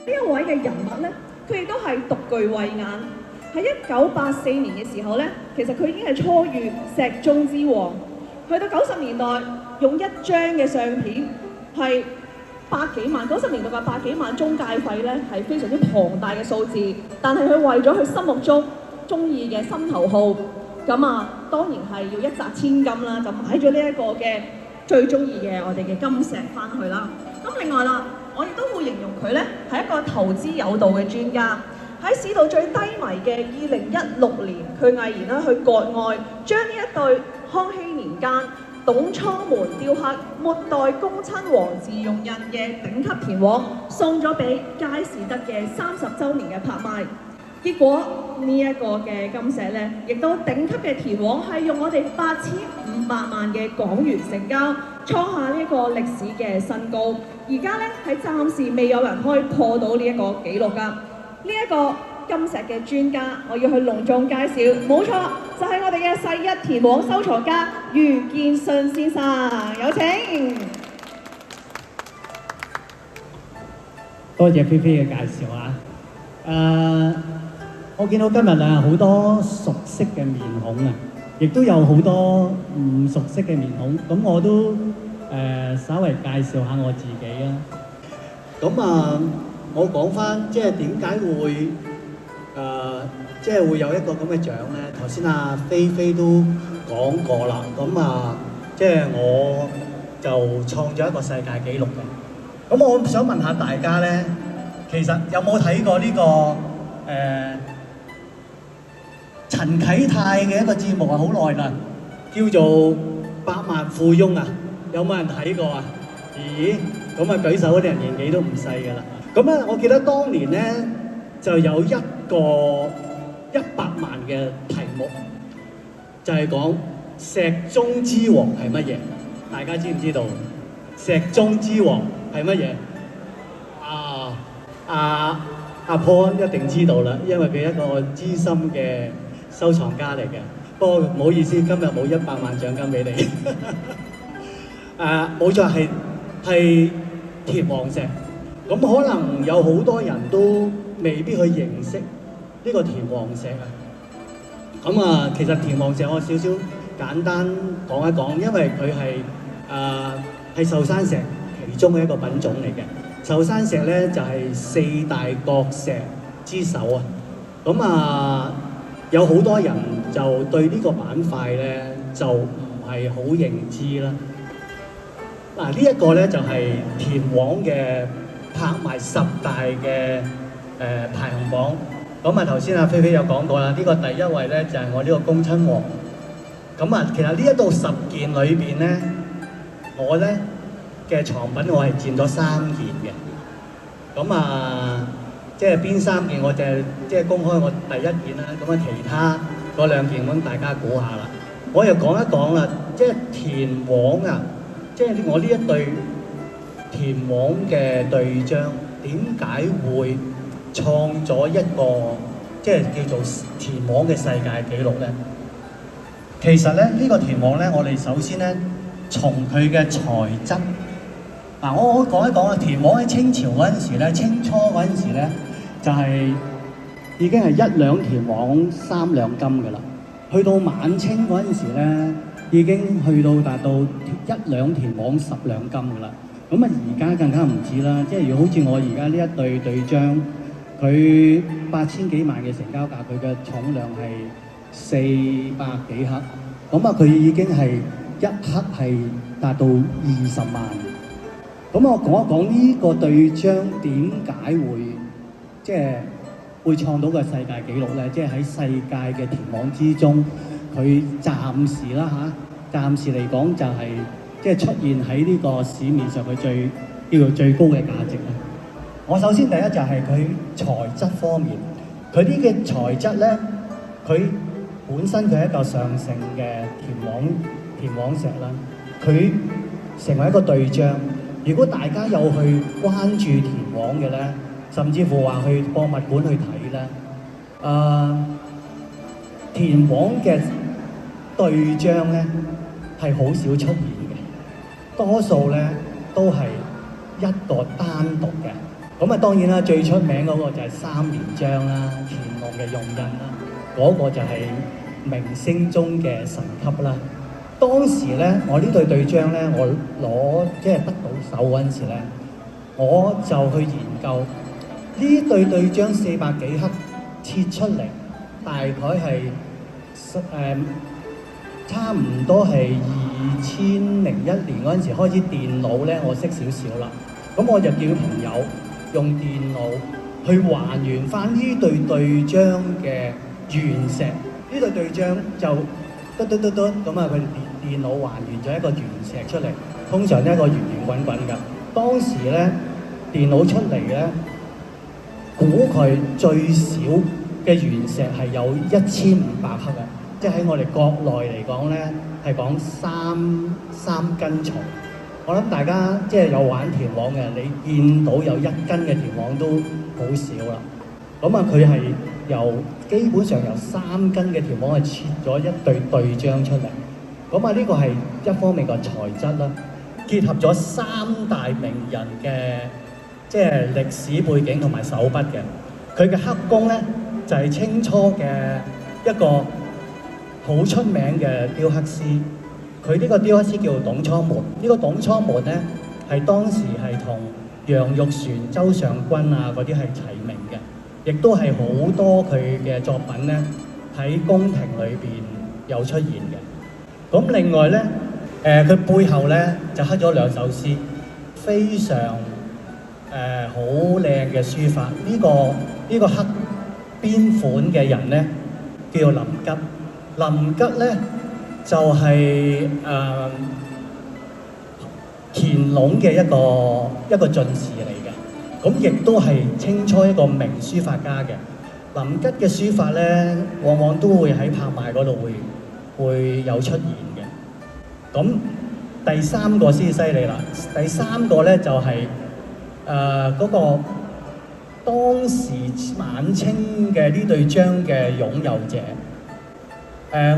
一位嘅人物咧，佢亦都係獨具慧眼。喺1984年嘅時候咧，其實佢已經係初遇石中之王。去到90年代，用一張嘅相片係百幾萬，90年代嘅百幾萬中介費咧係非常之龐大嘅數字，但係佢為咗佢心目中中意嘅心頭好，咁啊當然係要一擲千金啦，就買咗呢一個嘅最中意嘅我哋嘅金石翻去啦。咁另外啦，我亦都會形容佢咧係一個投資有道嘅專家。喺市道最低迷嘅2016年，佢毅然啦去割愛，將呢一對康熙年間董倉門雕刻末代恭親王自用印嘅頂級田黃，送咗俾佳士得嘅30週年嘅拍賣。結果呢一個嘅金石咧，亦都頂級嘅田黃係用我哋8500萬嘅港元成交，創下呢一個歷史嘅新高。而家咧係暫時未有人可以破到呢一個紀錄㗎。呢一個金石嘅專家，我要去隆重介紹，冇錯，就係我哋嘅世一田黃收藏家余建信先生，有請。多謝菲菲嘅介紹啊！我見到今日啊好多熟悉嘅面孔啊，亦都有好多唔熟悉嘅面孔，咁我都稍微介紹下我自己啊。咁啊，我講翻即係點解會即係會有一個咁嘅獎咧？頭先阿菲菲都講過啦，咁啊，即係我就創咗一個世界紀錄嘅。咁我想問下大家咧，其實有冇睇過呢個陳啟泰嘅一個節目啊？好耐啦，叫做《百萬富翁》啊，有冇人睇過啊？咦，咁啊舉手嗰啲人年紀都唔細㗎啦。咁咧，我記得當年咧就有一個100萬嘅題目，就係講石中之王係乜嘢？大家知唔知道？石中之王係乜嘢？阿 Paul 一定知道啦，因為佢一個資深嘅收藏家嚟嘅。不過唔好意思，今日冇100萬獎金俾你。冇錯，係田黃石。咁可能有好多人都未必去認識呢個田黃石啊。咁啊，其實田黃石我少少簡單講一講，因為佢係壽山石其中嘅一個品種嚟嘅。壽山石咧就係4大國石之首啊。咁啊，有好多人就對呢個板塊咧就唔係好認知啦。嗱，呢一個咧就係田黃嘅拍賣10大嘅排行榜。咁啊，頭先阿菲菲有講過啦，呢個第一位咧就係我呢個恭親王。咁啊，其實呢一度10件裏邊咧，我咧嘅藏品我係佔咗3件嘅。咁啊，即係邊3件我就即係公開我第1件啦。咁啊，其他嗰2件咁大家估下啦。我又講一講啦，即係田黃啊，即係我呢一對田黃嘅對章點解會創咗一個即係叫做田黃嘅世界紀錄咧？其實咧呢個田黃咧，我哋首先咧從佢嘅材質嗱，我講一講啊。田黃喺清朝嗰陣時咧，清初嗰陣時咧就係已經係1兩田黃3兩金㗎啦。去到晚清嗰陣時咧，已經去到達到1兩田黃10兩金㗎啦。咁啊，而家更加唔止啦，即係如果好似我而家呢一對對章，佢8000幾萬嘅成交價，佢嘅重量係400幾克，咁啊佢已經係1克係達到20萬。咁我講一講呢個對章點解會即係會創到個世界紀錄咧？即係喺世界嘅田黃之中，佢暫時啦暫時嚟講就係即係出現喺呢個市面上佢叫做最高嘅價值咧。我首先第一就係佢材質方面，佢呢嘅材質咧，佢本身佢係一個上乘嘅田黃石啦，佢成為一個對章。如果大家有去關注田黃嘅咧，甚至乎話去博物館去睇咧，田黃嘅對章咧係好少出現嘅，多數咧都係一個單獨嘅。咁啊當然啦，最出名嗰個就係三連章啦，乾隆嘅用印啦，嗰個就係明星中嘅神級啦。當時咧，我呢對章咧，我攞即係得到手嗰陣時咧，我就去研究呢對章400幾克切出嚟，大概係差唔多係2001年嗰陣時開始電腦咧，我識少少啦。咁我就叫朋友用電腦去還原翻呢對章嘅原石。呢對章就嘟咁啊！佢電腦還原咗一個原石出嚟，通常一個圓圓滾滾㗎。當時咧電腦出嚟咧，估佢最少嘅原石係有1500克嘅，即係喺我哋國內嚟講咧係講三斤重。我諗大家即係有玩田黃嘅，你見到有1斤嘅田黃都好少啦。咁啊，佢係基本上由3斤嘅田黃係切咗一對章出嚟。咁啊，呢個係一方面個材質啦，結合咗3大名人嘅即係歷史背景同埋手筆嘅。佢嘅刻工咧就係清初嘅一個好出名嘅雕刻師。佢呢個雕刻師叫董倉門。呢個董倉門咧係當時係同楊玉璇、周尚君啊嗰啲係齊名嘅。亦都係好多佢嘅作品咧喺宮廷裏邊有出現嘅。咁另外咧，佢背後咧就刻咗2首詩，非常好靚嘅書法。呢個刻邊款嘅人咧叫林吉。林吉咧就係乾隆嘅一個進士嚟嘅。咁亦都係清初一個名書法家嘅。林吉嘅書法咧，往往都會喺拍賣嗰度會有出現嘅。咁第3個先犀利啦。第3個咧就係嗰個當時晚清嘅呢對章嘅擁有者。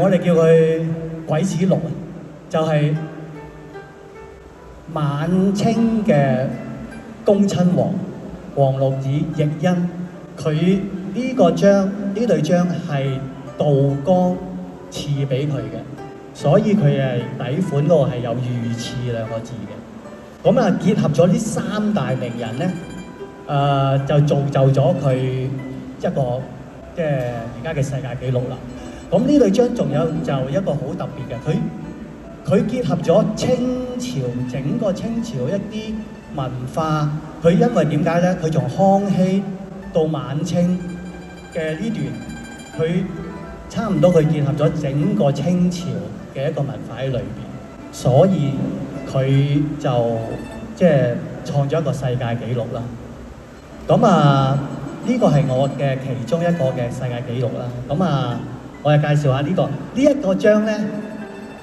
我哋叫佢鬼子六，就係晚清嘅恭親王。黃六子奕欣，佢呢對章係道光賜俾佢嘅，所以佢係底款嗰個係有御賜2個字嘅。咁啊，結合咗呢3大名人咧，就造就咗佢一個即係而家嘅世界紀錄啦。咁呢對章仲有就一個好特別嘅，佢結合咗清朝整個清朝一啲文化。佢因為點解咧？佢從康熙到晚清嘅呢段，佢差唔多佢結合咗整個清朝嘅一個文化喺裏邊，所以佢就即係創咗一個世界紀錄啦。咁啊，呢個係我嘅其中一個嘅世界紀錄啦。咁啊，我就介紹下呢一個章咧，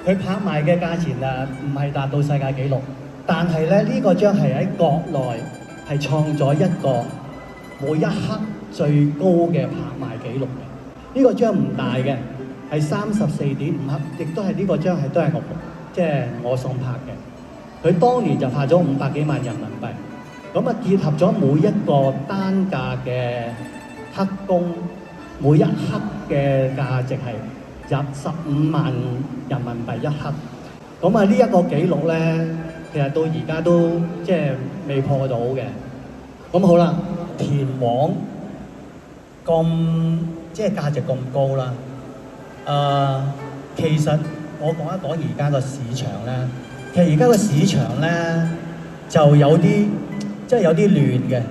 佢拍賣嘅價錢啊，唔係達到世界紀錄，但係咧呢個章係喺國內係創咗一個每一刻最高嘅拍賣紀錄嘅。呢個章唔大嘅，係34.5克，亦都係呢個章都係我送拍嘅。佢當年就拍咗500幾萬人民幣。咁啊，結合咗每一個單價嘅刻工，每一刻嘅價值係入15萬人民幣一刻。咁啊，呢一個紀錄咧，其實到而家都即係未破到嘅。咁好啦，田黃咁即係價值咁高啦。其實我講一講而家個市場咧，其實而家個市場咧就有啲即係有啲亂嘅。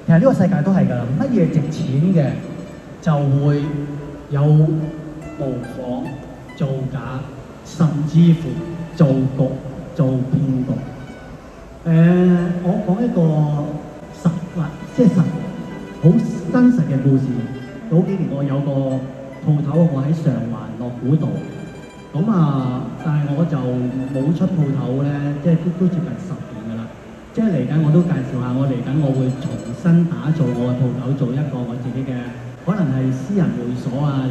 其實呢個世界都係㗎啦，乜嘢值錢嘅就會有模仿、造假，甚至乎造局、做騙局。我講一個即係好真實嘅故事。早幾年我有個鋪頭，我喺上環樂古道。咁但係我就冇出鋪頭咧，即係都接近10年㗎啦。即係嚟緊我都介紹下，我嚟緊我會重新打造我嘅鋪頭，做一個我自己嘅，可能係私人會所啊。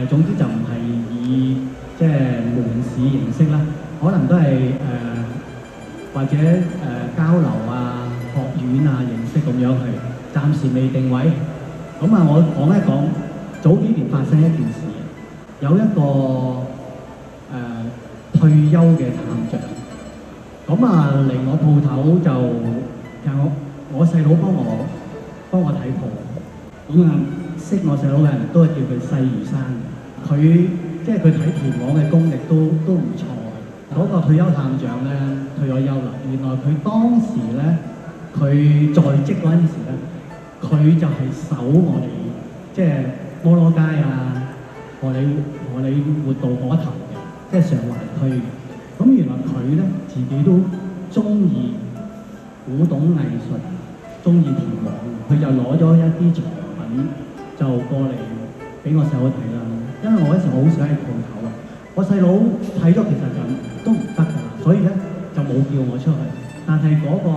總之就唔係以即係門市形式啦，可能都係或者交流啊、學語院啊形式咁樣去，暫時未定位。咁啊，我講一講早幾年發生一件事，有一個退休嘅探長，咁啊嚟我鋪頭就其實我細佬幫我睇鋪，咁啊識我細佬嘅人都係叫佢細魚生嘅，佢即係佢睇田螺嘅功力都唔錯嘅。嗰個退休探長咧退咗休啦，原來佢當時咧佢在職嗰陣時咧，佢就係守我哋即係摩羅街啊、荷里活道嗰頭嘅，即係上環區嘅。咁原來佢咧自己都中意古董藝術，中意田螺，佢就攞咗一啲藏品就過嚟俾我細佬睇啦。因為我嗰時好想喺鋪頭啊，我細佬睇咗其實就都唔得㗎，所以咧就冇叫我出去。但係嗰個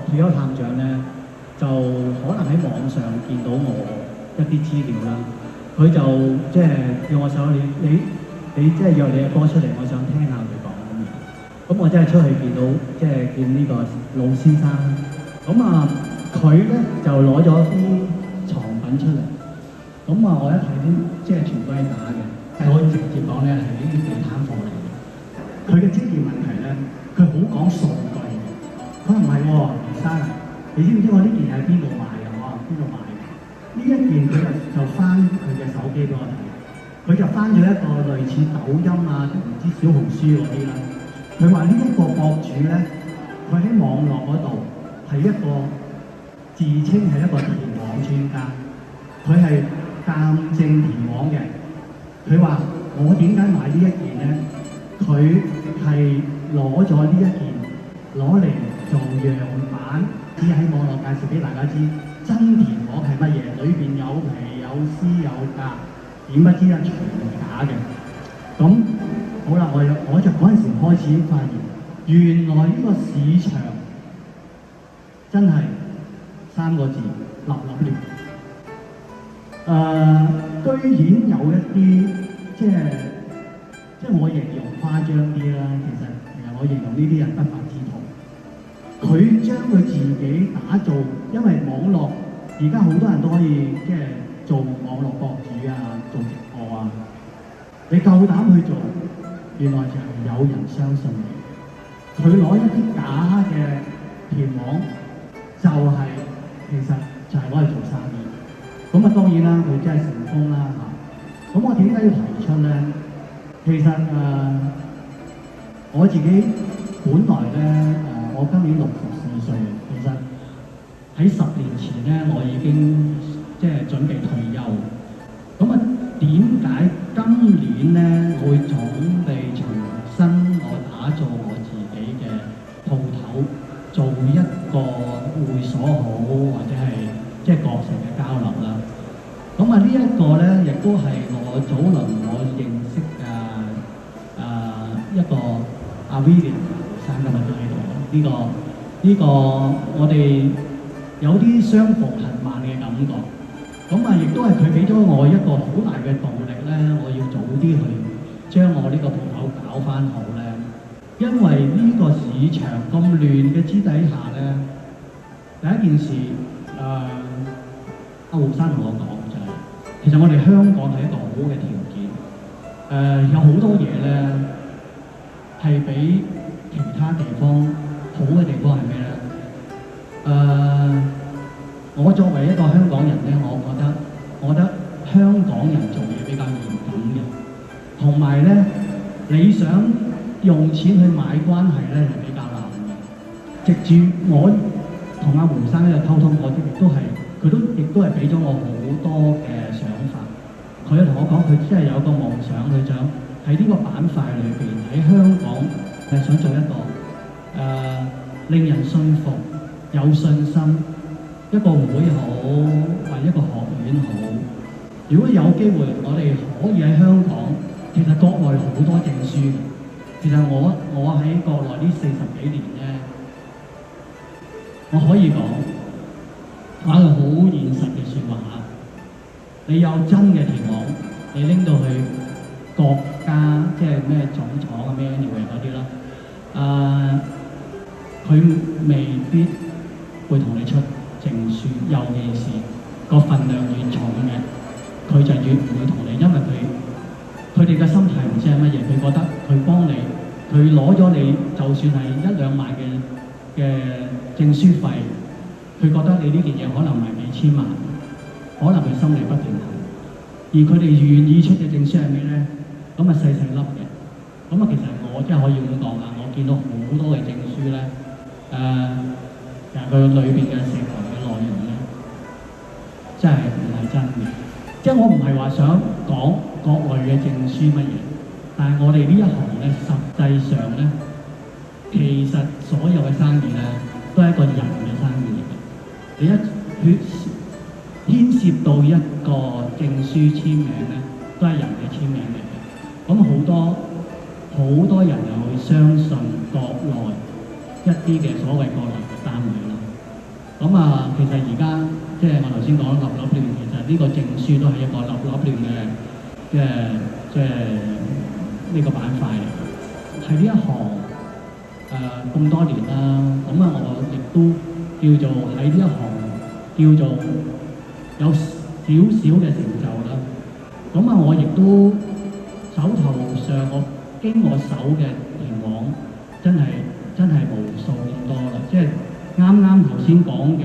退休探長咧，就可能喺網上見到我一啲資料啦，佢就即係叫我細佬你即係約你阿哥出嚟，我想聽下佢講咁樣。咁我真係出去見到即係見呢個老先生，咁啊佢咧就攞咗啲藏品出嚟，咁啊我一睇啲即係全部係假嘅，係可以直接講咧係呢啲地攤貨嚟嘅。佢嘅職業問題咧，佢好講數據嘅。佢唔係喎，先生啊，你知唔知我呢件係邊度買嘅？我話邊度買嘅？呢一件佢就翻佢嘅手機俾我睇，佢就翻咗一個類似抖音啊，唔知小紅書嗰啲啦。佢話呢一個博主咧，佢喺網絡嗰度係一個自稱係一個田黃專家，佢係鑑證田黃嘅。佢話我點解買呢一件咧？佢係攞咗呢一件攞嚟做樣板，只喺網絡介紹俾大家知真田黃係乜嘢，裏邊有皮有絲有甲，點不知啊全假嘅。咁好啦，我就嗰陣時開始發現，原來呢個市場真係3個字立立亂。居然有一啲即係我形容誇張啲啦，其實我形容呢啲人不法之徒，佢將佢自己打造，因為網絡而家好多人都可以即係做網絡博主啊，做直播啊，你夠膽去做，原來就係有人相信你。佢攞一啲假嘅田黃，就係其實就係攞嚟做生意。咁啊當然啦，佢真係成功啦嚇。咁我點解要提出咧？其實我自己本來咧我今年64歲，其實喺10年前咧我已經即係準備退休。咁啊點解今年咧我會準備重新我打造我自己嘅鋪頭，做一個會所好，或者係即係國情嘅交流啦。咁啊呢一個咧，亦都係我早輪我認識一個阿 William 生今日都喺度。呢個我哋有啲相逢恨晚嘅感覺。咁啊，亦都係佢俾咗我一個好大嘅動力咧，我要早啲去將我呢個鋪頭搞翻好咧。因為呢個市場咁亂嘅之底下咧，第一件事阿胡生同我講就係，其實我哋香港係一個好嘅條件，有好多嘢咧係比其他地方好嘅地方係咩咧？我作為一個香港人咧，我覺得香港人做嘢比較嚴謹嘅，同埋咧你想用錢去買關係咧係比較難嘅。藉住我同阿胡生嘅溝通，我佢亦都係俾咗我好多嘅想法。佢同我講，佢真係有個夢想，佢想喺呢個板塊裏邊喺香港係想做一個令人信服、有信心一個會好，或者一個學院好。如果有機會，我哋可以喺香港，其實國內好多證書嘅。其實我喺國內呢40幾年咧，我可以講一個好現實嘅説話嚇。你有真嘅田黃，你拎到去國家，即係咩總廠啊、咩anyway嗰啲啦，佢未必會同你出證書，尤其是個份量越重嘅，佢就越唔會同你，因為佢哋嘅心態唔知係乜嘢，佢覺得佢幫你，佢攞咗你就算係1-2萬嘅證書費，佢覺得你呢件嘢可能唔係幾千萬，可能佢心理不平衡。而佢哋願意出嘅證書係咩咧？咁啊細細粒嘅，咁啊其實我真係可以咁講啊，我見到好多嘅證書咧，其實佢裏邊嘅石頭嘅內容咧，真係唔係真嘅。即係我唔係話想講國內嘅證書乜嘢，但係我哋呢一行咧，實際上咧，其實所有嘅生意咧，都係一個人嘅生意嚟嘅。你一牽涉到一個證書簽名咧，都係人嘅簽名嚟嘅。咁好多人又會相信國內一啲嘅所謂國內嘅單位啦。咁啊，其實而家即係我頭先講立亂，其實呢個證書都係一個立亂嘅即係呢個板塊嚟嘅。喺呢一行咁多年啦，咁啊我亦都叫做喺呢一行叫做有少少嘅成就啦。咁啊，我亦都手頭上我經我手嘅田黃真係無數咁多啦。即係啱頭先講嘅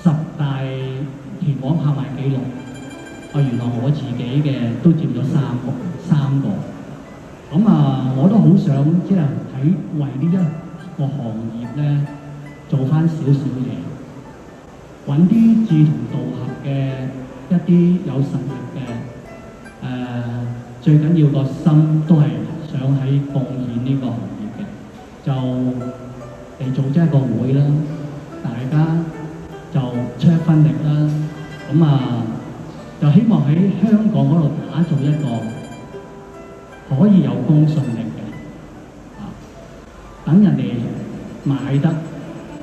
10大田黃拍賣紀錄，原來我自己嘅都佔咗三個。咁啊，我都好想即係為呢一個行業咧做翻少少嘢，揾啲志同道合嘅一啲有實力嘅最緊要個心都係想喺貢獻呢個行業嘅，就嚟組織一個會啦，大家就出一分力啦。咁啊，就希望喺香港嗰度打造一個可以有公信力嘅，等人哋買得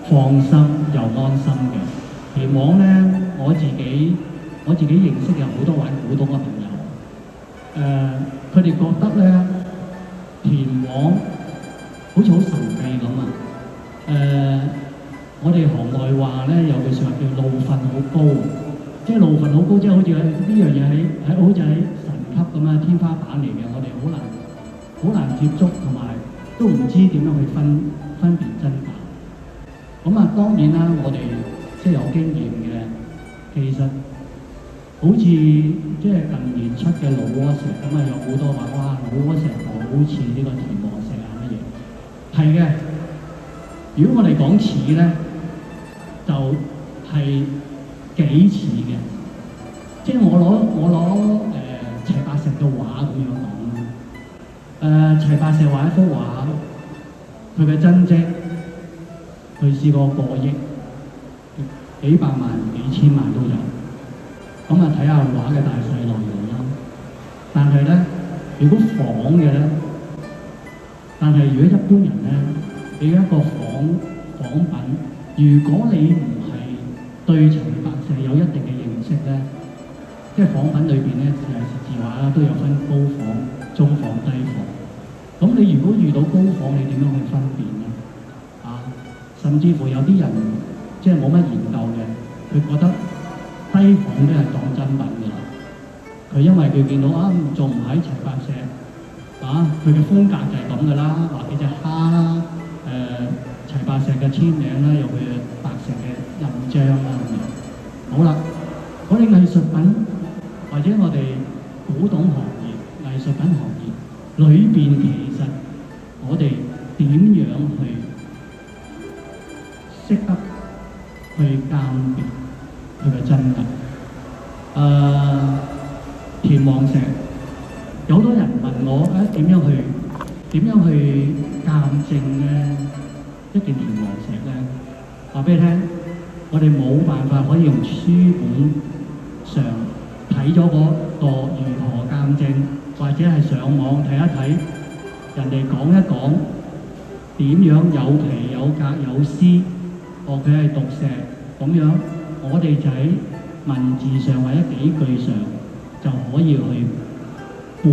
放心又安心嘅。田黃咧，我自己認識有好多玩古董嘅朋友，佢哋覺得咧田黃好似好神秘咁啊。我哋行內話咧有句説話叫路份好高，即係路份好高，即係好似呢樣嘢喺好似喺神級咁啊，天花板嚟嘅，我哋好難接觸，同埋都唔知點樣去分辨真假。咁啊，當然啦，我哋即係有經驗嘅，其實好似即係近年出嘅老撾石咁啊，有好多話哇，老撾石好似呢個田黃石啊乜嘢，係嘅。如果我哋講似咧，就係幾似嘅。即係我攞齊白石嘅畫咁樣講啦。齊白石畫一幅畫，佢嘅真跡，佢試過億、幾百萬、幾千萬都有。咁啊，睇下畫嘅大細內容啦。但係咧，如果仿嘅咧，但係如果一般人咧，你一個仿品，如果你唔係對齊白石有一定嘅認識咧，即係仿品裏邊咧，尤其是字畫啦，都有分高仿、中仿、低仿。咁你如果遇到高仿，你點樣去分辨咧？甚至乎有啲人即係冇乜研究嘅，佢覺得低仿都係當真品㗎啦。佢因為佢見到仲唔喺齊白石佢嘅風格就係咁㗎啦，畫幾隻蝦啦，齊白石嘅簽名啦，有佢嘅白石嘅印章啦咁樣。好啦，我哋藝術品或者我哋古董行業、藝術品行業裏邊，其實我哋點樣去識得去鑑別佢嘅真假？田黃石有好多人問我點樣去鑑證咧？一件田黃石咧，話俾你聽，我哋冇辦法可以用書本上睇咗嗰個如何鑑證，或者係上網睇一睇人哋講一講點樣有皮有格有絲，佢係毒石咁樣，我哋就喺文字上或者幾句上就可以去判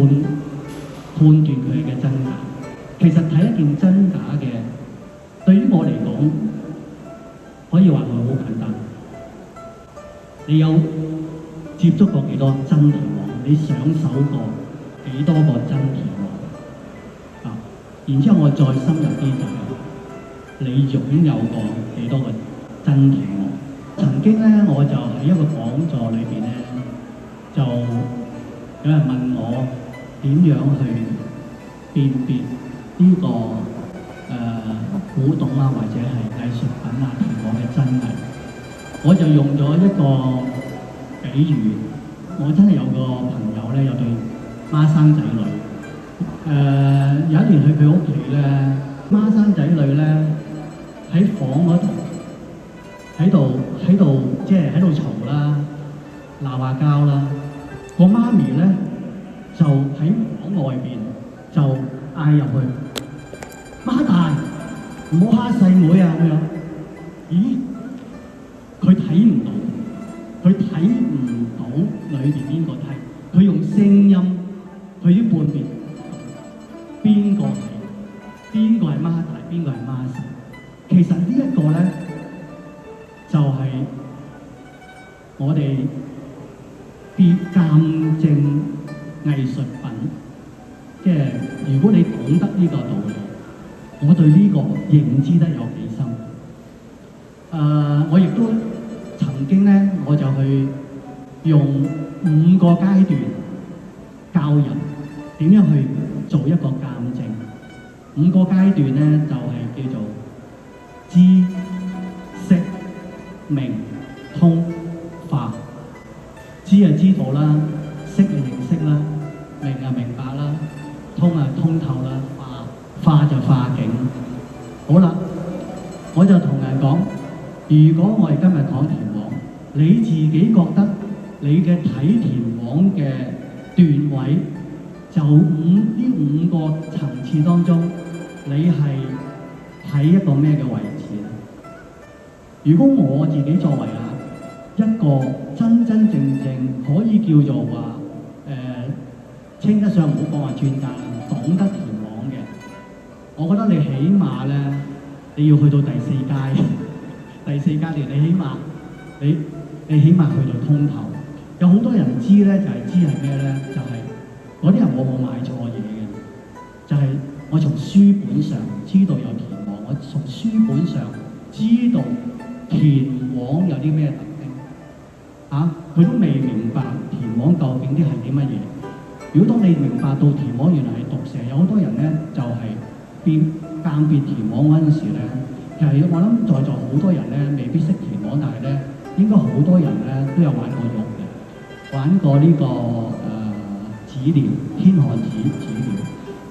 斷佢嘅真假。其實睇一件真假嘅，對於我嚟講，可以話佢好簡單。你有接觸過幾多真田王？你上手過幾多個真田王？啊，然之後我再深入啲就係、你擁有過幾多個真田王？曾經咧，我就喺一個講座裏邊咧，就有人問我點樣去辨別呢、個古董啊，或者係藝術品啊，田王嘅真偽。我就用咗一個比喻，我真係有個朋友咧，有對孖生仔女。有一年去佢屋企咧，孖生仔女咧喺房嗰度，喺度即係喺度嘈啦，鬧下交啦。個媽咪咧就喺房外邊就嗌入去，孖大唔好蝦細妹啊咁樣。咦？佢睇唔到裏邊邊個睇，佢用聲音去啲判別邊個係孖大，邊個係孖細。其實呢一個咧就係、我哋啲鑑證藝術品，即係如果你懂得呢個道理，我對呢個認知得有幾深。我亦都曾經咧，我就去用5個階段教人點樣去做一個鑑證。5個階段咧就係、叫做知、識、明、通、化。知就知道啦，識就認識啦，明就明白啦，通就通透啦，化就化境。好啦，我就同人講，如果我哋今日講田王，你自己覺得你嘅睇田王嘅段位，就呢5個層次當中，你係喺一個咩嘅位置咧？如果我自己作為一個真真正正可以叫做話稱得上，唔好講話專家啦，懂得田王嘅，我覺得你起碼咧，你要去到第4階，第4階段你起碼去到通透。有好多人知咧，就係知係咩咧？就係嗰啲人往往買錯嘢嘅，就係我從書本上知道有田王，我從書本上知道田王有啲咩特徵，佢都未明白田王究竟啲係啲乜嘢。如果當你明白到田王原來係毒蛇，有好多人咧就係鑑別田王嗰陣時咧，其實我諗在座好多人咧未必識田王，但係咧應該好多人咧都有玩過玉嘅，玩過呢、個紙料，天漢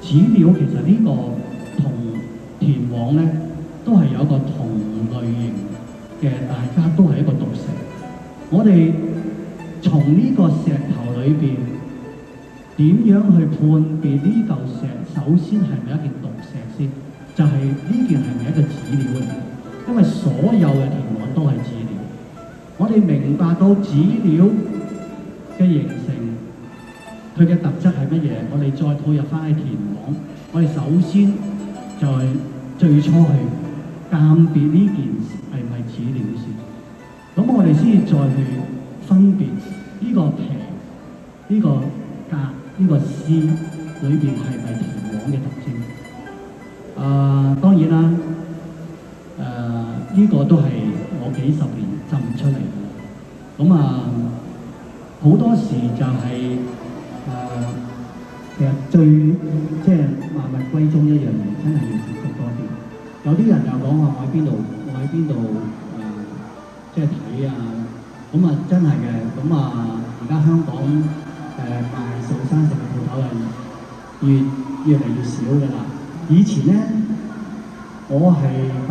紙料其實呢個同田王咧都係有一個同類型嘅，大家都係一個毒蛇。我哋從呢個石頭裏邊點樣去判別呢嚿石？首先係咪一件毒石先？就係、呢件係咪一個紙料嚟？因為所有嘅田王都係紙料。我哋明白到紙料嘅形成，佢嘅特質係乜嘢？我哋再套入翻喺田王，我哋首先就係最初去鑑別呢件係咪紙料先。咁我哋先至再去分別呢個皮、呢個革、呢個絲裏邊係咪田王嘅特徵？當然啦，呢個都係我幾十年浸出嚟嘅。咁好多時就係、其實最即係萬物歸宗一樣嘢，真係要接觸多啲。有啲人就講話我喺邊度即係睇啊，咁真係嘅。咁而家香港賣小生食嘅鋪頭係越嚟越少嘅啦。以前咧，我係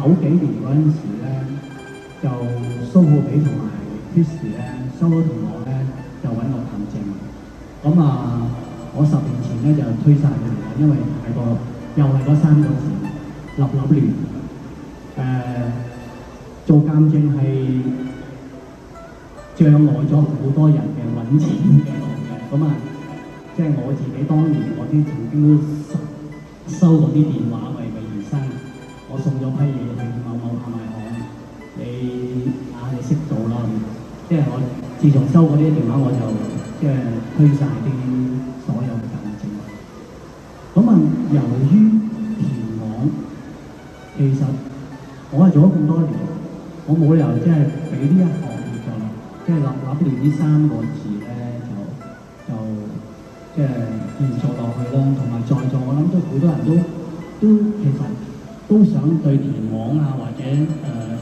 90幾年嗰陣時咧，就蘇富比同埋 Christie 咧，收到同學咧就揾我鑑證。咁我10年前咧就推晒佢哋，因為又係嗰3個字立亂。做鑑證係障礙咗好多人嘅揾錢嘅路嘅。咁即係我自己當年我啲曾經都收過啲電話為醫生，我送咗批嘢去某某拍賣行，你即係我自從收過呢啲電話，我就即係推晒啲所有嘅感情。咁啊，由於田網，其實我係做咗咁多年，我冇理由即係俾呢一行業就即係諗住呢3個字咧就即係延續落去啦。同埋在座我諗都好多人都其實都想對田網啊或者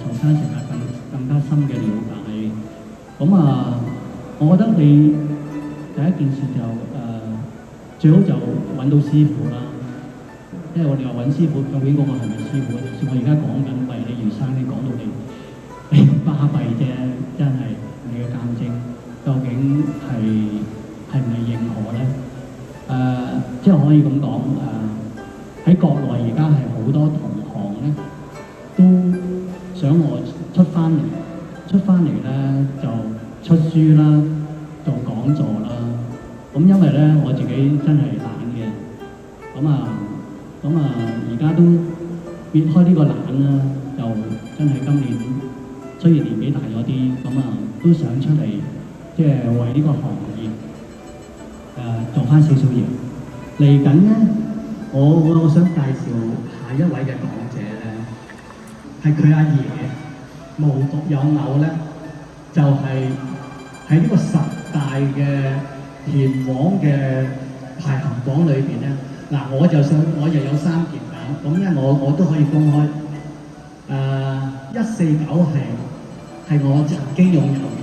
松山城啊更加深嘅了解。咁啊，我覺得你第一件事就最好就揾到師傅啦。因為我哋話揾師傅，究竟嗰個係咪師傅？就算我而家講緊為你魚生，你講到你巴閉啫，真係你嘅鑑證究竟係咪認可咧？即係可以咁講喺國內而家係好多同行咧，都想我出翻嚟咧就出書啦，做講座啦。咁因為咧我自己真係懶嘅，咁而家都撇開呢個懶啦，就真係今年雖然年紀大咗啲，都想出嚟即係為呢個行業做翻少少嘢。嚟緊咧，我想介紹下一位嘅講者咧，係佢阿爺，無獨有偶咧，就係喺呢個10大嘅田網嘅排行榜裏邊咧。嗱，我又有3件獎，咁咧我都可以公開。149係我曾經擁有嘅。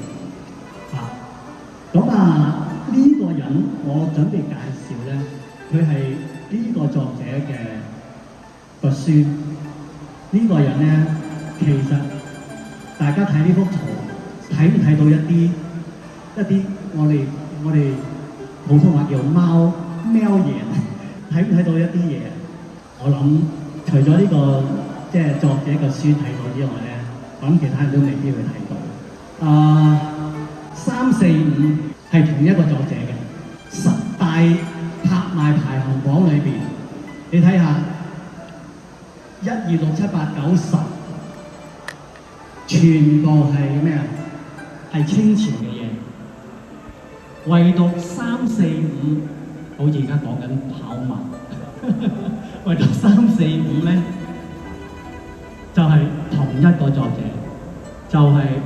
咁呢個人我準備介紹咧，佢係呢個作者嘅個孫。呢個人咧，其實大家睇呢幅圖，睇唔睇到一啲我哋普通話叫貓眼？睇唔睇到一啲嘢？我諗除咗呢個即係作者嘅書睇到之外咧，我諗其他人都未必會睇到。3、4、5係同一個作者嘅10大拍賣排行榜裏邊，你睇下1、2、6、7、8、9、10，全部係咩啊？係清朝嘅嘢，唯獨3、4、5。好似而家講緊跑馬，為咗3、4、5咧，就係同一個作者，就係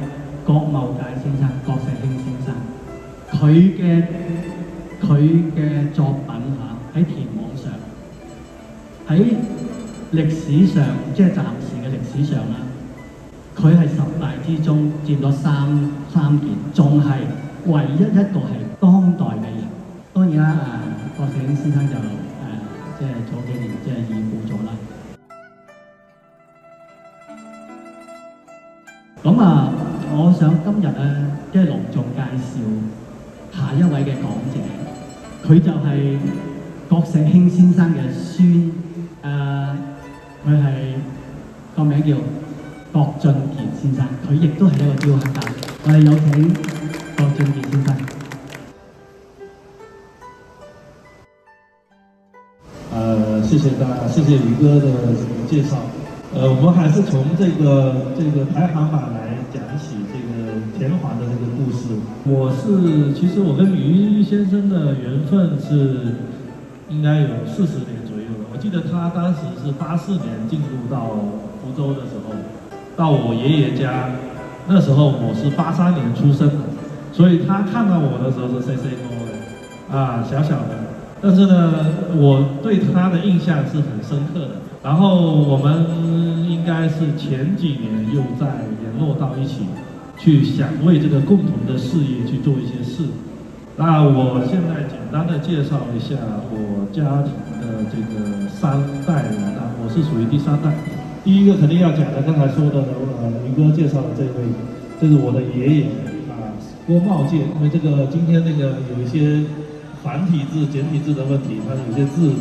郭茂介先生、郭石興先生，佢嘅作品喺田網上，喺歷史上即係暫時嘅歷史上啦，佢係10大之中佔咗三件，仲係唯一一個係當代嘅人。當然啦，郭石興先生就即係早幾年即係已故咗啦。咁我想今日咧即係隆重介紹下一位嘅講者，佢就係郭石興先生嘅孫，佢係個名叫郭俊傑先生，佢亦都係一個雕刻家。我哋有請郭俊傑先生。谢谢大家，谢谢宇哥的介绍。我们还是从这个排行榜来讲起这个田华的这个故事。其实我跟于先生的缘分是应该有40年左右了。我记得他当时是84年进入到福州的时候，到我爷爷家，那时候我是83年出生的，所以他看到我的时候是細多的，小小的。但是呢，我对他的印象是很深刻的。然后我们应该是前几年又再联络到一起，去想为这个共同的事业去做一些事。那我现在简单的介绍一下我家庭的这个3代人啊，我是属于第3代。第一个肯定要讲的，刚才说的于哥介绍的这位，这是我的爷爷郭茂介。因为这个今天那个有一些繁体字、简体字的问题，他有些字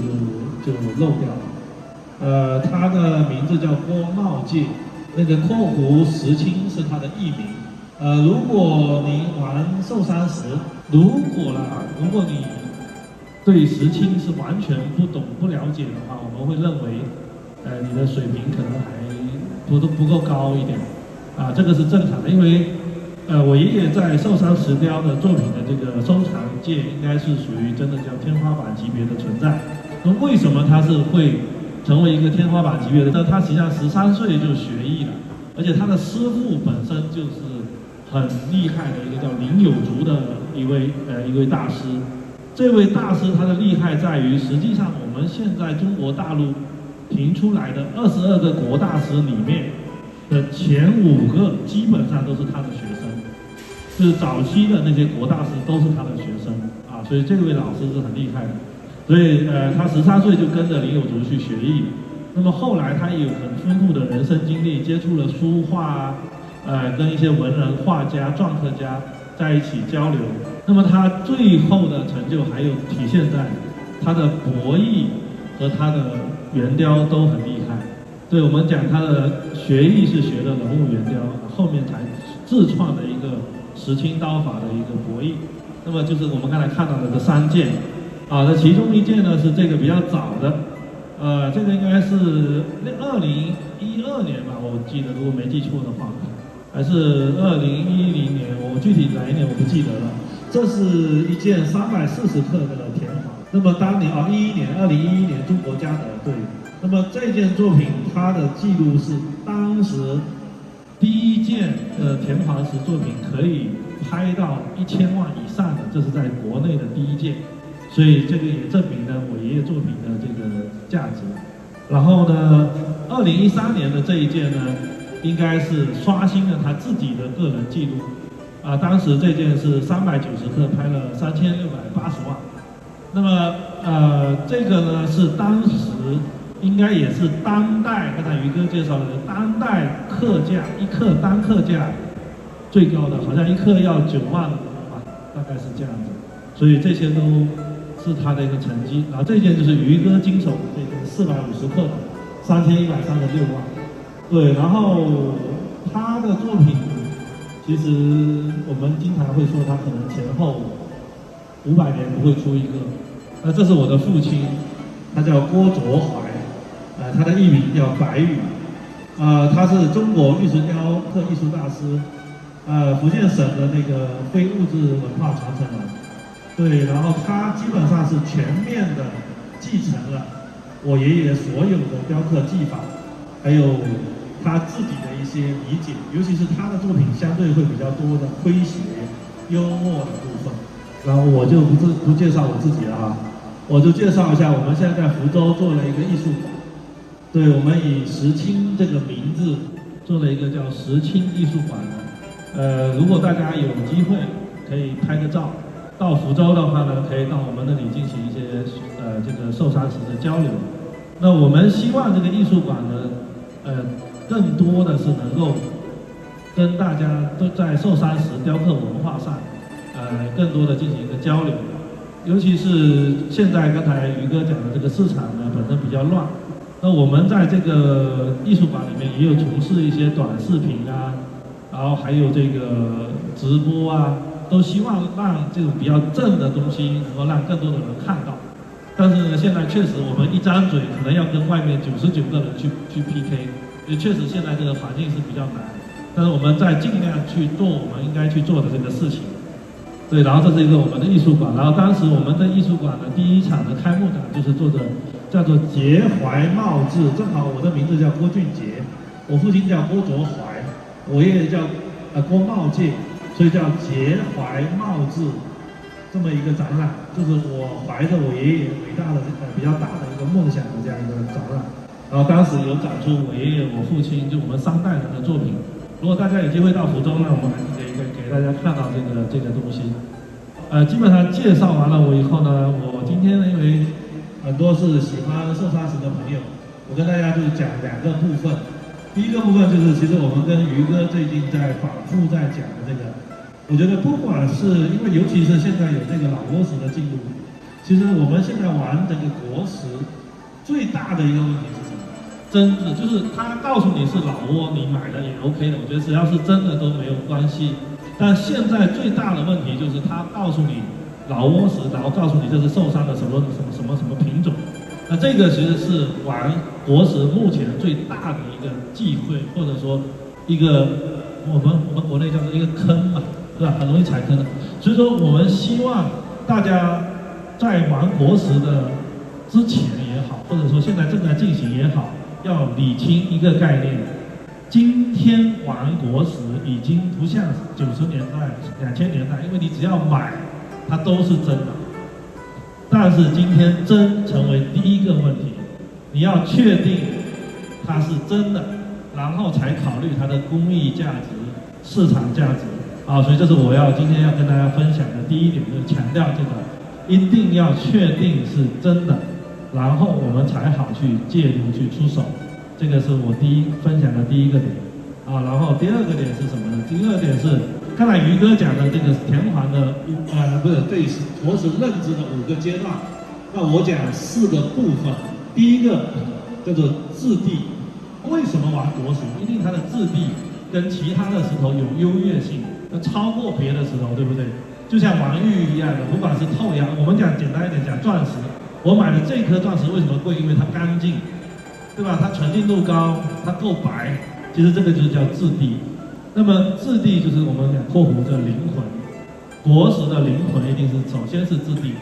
就漏掉了。他的名字叫郭茂介，那个括弧石青是他的艺名。如果您玩寿山石，如果你对石青是完全不懂不了解的话，我们会认为，你的水平可能还不够高一点，这个是正常的，因为我爷爷在寿山石雕的作品的这个收藏界，应该是属于真的叫天花板级别的存在。那为什么他是会成为一个天花板级别的？他实际上13岁就学艺了，而且他的师傅本身就是很厉害的一个叫林有竹的一位大师。这位大师他的厉害在于，实际上我们现在中国大陆评出来的22个国大师里面的前5个基本上都是他的学生，就是早期的那些国大师都是他的学生啊，所以这位老师是很厉害的。所以他13岁就跟着林有竹去学艺，那么后来他也有很丰富的人生经历，接触了书画跟一些文人、画家、篆刻家在一起交流。那么他最后的成就还有体现在他的博弈和他的圆雕都很厉害。对，我们讲他的学艺是学的人物圆雕，后面才自创的一个石青刀法的一个博弈。那么就是我们刚才看到的这3件。那其中一件呢是这个比较早的，这个应该是2012年吧，我记得，如果没记错的话，还是2010年，我具体哪一年我不记得了。这是一件340克的田黄。那么当年2011年中国嘉德，对。那么这件作品它的记录是当时第一件田黄石作品可以拍到1000万以上的，这是在国内的第一件。所以这个也证明了我爷爷作品的这个价值。然后呢，2013年的这一件呢，应该是刷新了他自己的个人记录。当时这件是390克，拍了3680万。那么这个呢是当时应该也是当代，刚才于哥介绍的当代克价1克单克价最高的，好像1克要9万吧，大概是这样子。所以这些都是他的一个成绩。然后这件就是于哥经手的这件450克的3136万。对，然后他的作品其实我们经常会说他可能前后500年不会出一个。这是我的父亲，他叫郭卓怀，他的艺名叫白羽，他是中国玉石雕刻艺术大师，福建省的那个非物质文化传承人。对，然后他基本上是全面的继承了我爷爷所有的雕刻技法，还有他自己的一些理解，尤其是他的作品相对会比较多的诙谐、幽默的部分。然后我就不介绍我自己了啊，我就介绍一下，我们现在在福州做了一个艺术馆。对，我们以石青这个名字做了一个叫石青艺术馆的。如果大家有机会可以拍个照。到福州的话呢，可以到我们那里进行一些这个寿山石的交流。那我们希望这个艺术馆呢，更多的是能够跟大家都在寿山石雕刻文化上，更多的进行一个交流。尤其是现在刚才于哥讲的这个市场呢，本身比较乱。那我们在这个艺术馆里面也有从事一些短视频啊，然后还有这个直播啊。都希望让这种比较正的东西能够让更多的人看到，但是呢，现在确实我们一张嘴可能要跟外面99个人去 PK， 也确实现在这个环境是比较难，但是我们在尽量去做我们应该去做的这个事情。对，然后这是一个我们的艺术馆，然后当时我们的艺术馆的第一场的开幕展就是做的叫做节怀茂志，正好我的名字叫郭俊杰，我父亲叫郭卓怀，我爷爷叫郭茂介。所以叫节怀茂志这么一个展览，就是我怀着我爷爷伟大的比较大的一个梦想的这样一个展览。然后当时有展出我爷爷、我父亲就我们3代人的作品。如果大家有机会到福州呢，我们还是可以给大家看到这个东西。基本上介绍完了我以后呢，我今天呢因为很多是喜欢寿山石的朋友，我跟大家就讲2个部分。第一个部分就是其实我们跟于哥最近在反复在讲的这个。我觉得不管是因为尤其是现在有这个老挝石的进入，其实我们现在玩这个国石最大的一个问题是什么？真的就是他告诉你是老挝，你买的也 OK 的，我觉得只要是真的都没有关系。但现在最大的问题就是他告诉你老挝石，然后告诉你这是寿山的什么品种。那这个其实是玩国石目前最大的一个忌讳，或者说一个我们国内叫做一个坑嘛，对吧？很容易踩坑的。所以说，我们希望大家在玩国食的之前也好，或者说现在正在进行也好，要理清一个概念：今天玩国食已经不像90年代、2000年代，因为你只要买，它都是真的。但是今天真成为第一个问题，你要确定它是真的，然后才考虑它的工艺价值、市场价值啊。所以这是我今天要跟大家分享的第一点，就是强调这个一定要确定是真的，然后我们才好去介入、去出手。这个是我分享的第一个点啊。然后第二个点是什么呢？第二点是刚才于哥讲的这个田环的不是对国食认知的5个阶段，那我讲4个部分。第一个叫做质地，为什么玩国石？一定它的质地跟其他的石头有优越性，超过别的石头，对不对？就像玩玉一样的，不管是透阳，我们讲简单一点讲钻石，我买的这颗钻石为什么贵？因为它干净，对吧？它纯净度高，它够白，其实这个就是叫质地。那么质地就是我们讲括弧的灵魂，国石的灵魂一定是首先是质地，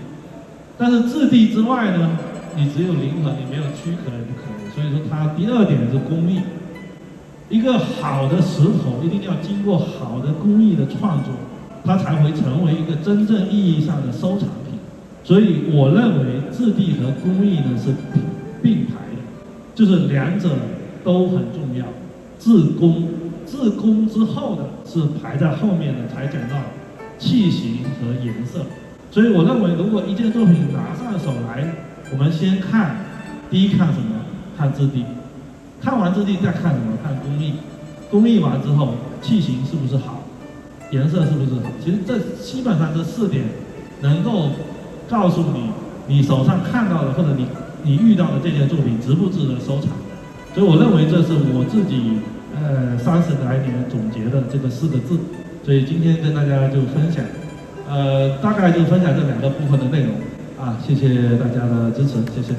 但是质地之外呢，你只有灵魂，你没有躯壳也不可以。所以说它第二点是工艺，一个好的石头一定要经过好的工艺的创作，它才会成为一个真正意义上的收藏品。所以我认为质地和工艺呢是并排的，就是两者都很重要。自工之后的是排在后面的，才讲到器型和颜色。所以我认为，如果一件作品拿上手来，我们先看，第一看什么？看质地。看完质地再看什么？看工艺。工艺完之后，器型是不是好？颜色是不是好？其实基本上这4点能够告诉你手上看到的或者你遇到的这件作品值不值得收藏。所以我认为这是我自己30来年总结的这个4个字。所以今天跟大家就分享，大概就分享这2个部分的内容啊，谢谢大家的支持，谢谢。